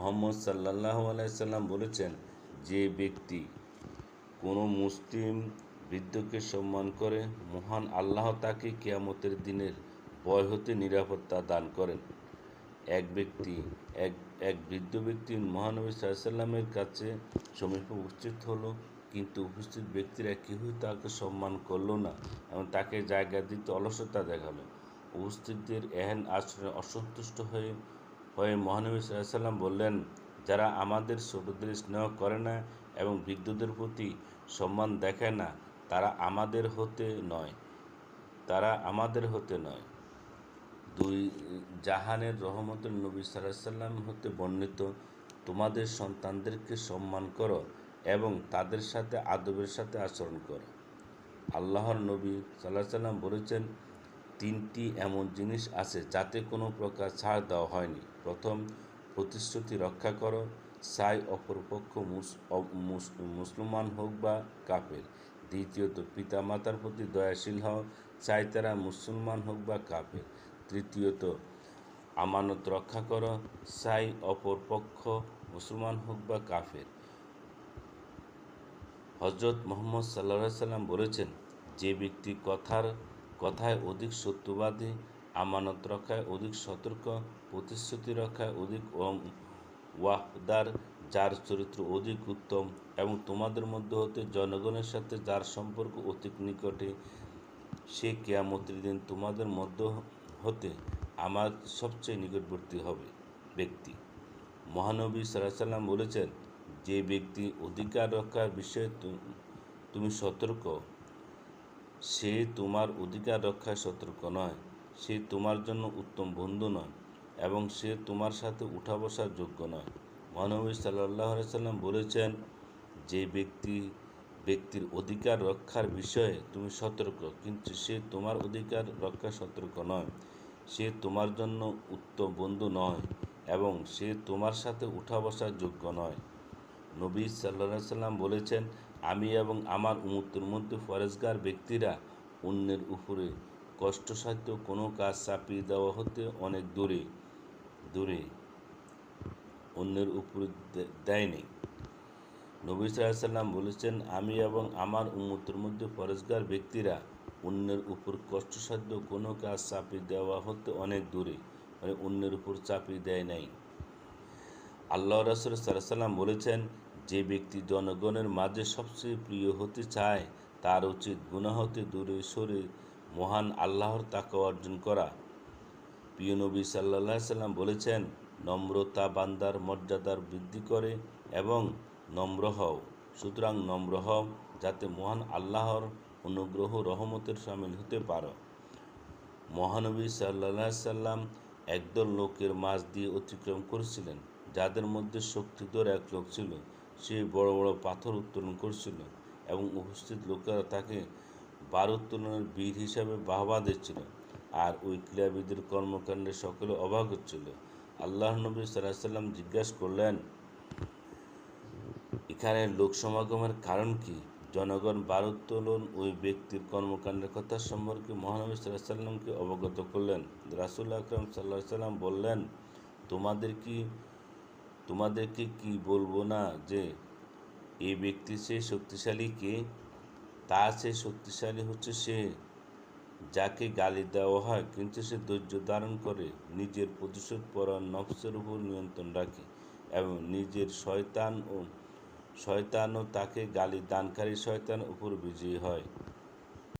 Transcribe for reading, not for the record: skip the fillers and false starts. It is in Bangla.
মুহাম্মদ সাল্লাল্লাহু আলাইহি সাল্লাম বলেছেন, যে ব্যক্তি কোনো মুসলিম বৃদ্ধকে সম্মান করে, মহান আল্লাহ তাকে কিয়ামতের দিনের ভয় হতে নিরাপত্তা দান করেন। এক বৃদ্ধ ব্যক্তি মহানবী সাল্লাল্লাহু আলাইহি সাল্লামের কাছে সমীপে উপস্থিত হলো, কিন্তু উপস্থিত ব্যক্তিরা কেউই তাকে সম্মান করল না এবং তাকে জায়গা দিতে অলসতা দেখালো। উপস্থিতদের এহেন আচরণে অসন্তুষ্ট হয়ে মহানবী সাল্লাল্লাহু আলাইহি সাল্লাম বললেন, যারা আমাদের ছোটদের স্নেহ করে না এবং বৃদ্ধদের প্রতি সম্মান দেখায় না, তারা আমাদের হতে নয়। দুই জাহানের রহমতের নবী সাল্লাল্লাহু আলাইহি সাল্লাম হতে বর্ণিত, তোমাদের সন্তানদেরকে সম্মান করো এবং তাদের সাথে আদবের সাথে আচরণ করো। আল্লাহর নবী সাল্লাল্লাহু আলাইহি সাল্লাম বলেছেন, তিনটি এমন জিনিস আছে যাতে কোনো প্রকার ছাড় দেওয়া হয়নি। প্রথম, প্রতিশ্রুতি রক্ষা করো, চাই অপরপক্ষ মুসলমান হোক বা কাফের। দ্বিতীয়ত, পিতামাতার প্রতি দয়াশীল হও, চাই তারা মুসলমান হোক বা কাফের। তৃতীয়ত, আমানত রক্ষা করো, চাই অপরপক্ষ মুসলমান হোক বা কাফের। হযরত মুহাম্মদ সাল্লাল্লাহু আলাইহি সাল্লাম বলেছেন, যে ব্যক্তি কথায় অধিক সত্যবাদী, আমানত রক্ষায় অধিক সতর্ক, প্রতিশ্রুতি রক্ষায় অধিক ওয়াফাদার, যার চরিত্র অধিক উত্তম এবং তোমাদের মধ্য হতে জনগণের সাথে যার সম্পর্ক অতি নিকটে, সে কিয়ামতের দিন তোমাদের মধ্য হতে আমার সবচেয়ে নিকটবর্তী ব্যক্তি। মহানবী সাল্লাল্লাহু আলাইহি সাল্লাম বলেছেন, যে ব্যক্তি অধিকার রক্ষার বিষয়ে তুমি সতর্ক, সে তোমার অধিকার রক্ষায় সতর্ক নয়, সে তোমার জন্য উত্তম বন্ধু নয় এবং সে তোমার সাথে উঠা বসার যোগ্য নয়। মহানবী সাল্লাল্লাহু আলাইহি সাল্লাম বলেছেন, যে ব্যক্তির অধিকার রক্ষার বিষয়ে তুমি সতর্ক, কিন্তু সে তোমার অধিকার রক্ষায় সতর্ক নয়, সে তোমার জন্য উত্তম বন্ধু নয় এবং সে তোমার সাথে উঠা বসার যোগ্য নয়। নবী সাল্লাল্লাহু আলাইহি সাল্লাম বলেছেন, আমি এবং আমার উম্মতের মধ্যে পরেজগার ব্যক্তিরা অন্যের উপরে কষ্টসাধ্য কোনো কাজ চাপিয়ে দেওয়া হতে অনেক দূরে অন্যের উপরে দেয়নি। নবী সাল্লাল্লাহু আলাইহি সাল্লাম বলেছেন, আমি এবং আমার উম্মতের মধ্যে পরেজগার ব্যক্তিরা অন্যের উপর কষ্টসাধ্য কোনো কাজ চাপিয়ে দেওয়া হতে অনেক দূরে, অন্যের উপর চাপিয়ে দেয় নাই। আল্লাহ রাসূল সাল্লাল্লাহু আলাইহি সাল্লাম বলেছেন, যে ব্যক্তি জনগণের মাঝে সবচেয়ে প্রিয় হতে চায়, তার উচিত গুনাহ হতে দূরে সরে মহান আল্লাহর তাকওয়া অর্জন করা। প্রিয় নবী সাল্লাল্লাহু আলাইহি সাল্লাম বলেছেন, নম্রতা বান্দার মর্যাদার বৃদ্ধি করে এবং নম্র হও। সুতরাং নম্র হও, যাতে মহান আল্লাহর অনুগ্রহ রহমতের শামিল হতে পারো। মহানবী সাল্লাল্লাহু আলাইহি সাল্লাম একদল লোকের মাঝ দিয়ে অতিক্রম করেছিলেন, যাদের মধ্যে শক্তিধর এক লোক ছিল। সে বড় বড় পাথর উত্তোলন করছিল এবং উপস্থিত লোকেরা তাকে বারুত্তোলনের বীর হিসাবে বাহবা দিচ্ছিল, আর ওই ক্রীড়াবিদের কর্মকাণ্ডে সকলে অবাক হচ্ছিল। আল্লাহর নবী সাল্লাল্লাহু আলাইহি সাল্লাম জিজ্ঞাসা করলেন, এখানে লোক সমাগমের কারণ কি? জনগণ বারুত্তোলন ওই ব্যক্তির কর্মকাণ্ডের কথা সম্পর্কে মহানবী সাল্লাল্লাহু আলাইহি সাল্লামকে অবগত করলেন। রাসূল আকরাম সাল্লাল্লাহু আলাইহি সাল্লাম বললেন, তোমাদেরকে কি বলবো না যে এই ব্যক্তি চেয়ে শক্তিশালী কে? তার চেয়ে শক্তিশালী হচ্ছে সে যাকে গালি দেওয়া হয় কিন্তু সে ধৈর্য ধারণ করে, নিজের প্রতিশোধ পরায়ণ নফসের উপর নিয়ন্ত্রণ রাখে এবং নিজের শয়তান ও তাকে গালি দানকারী শয়তানের উপর বিজয়ী হয়।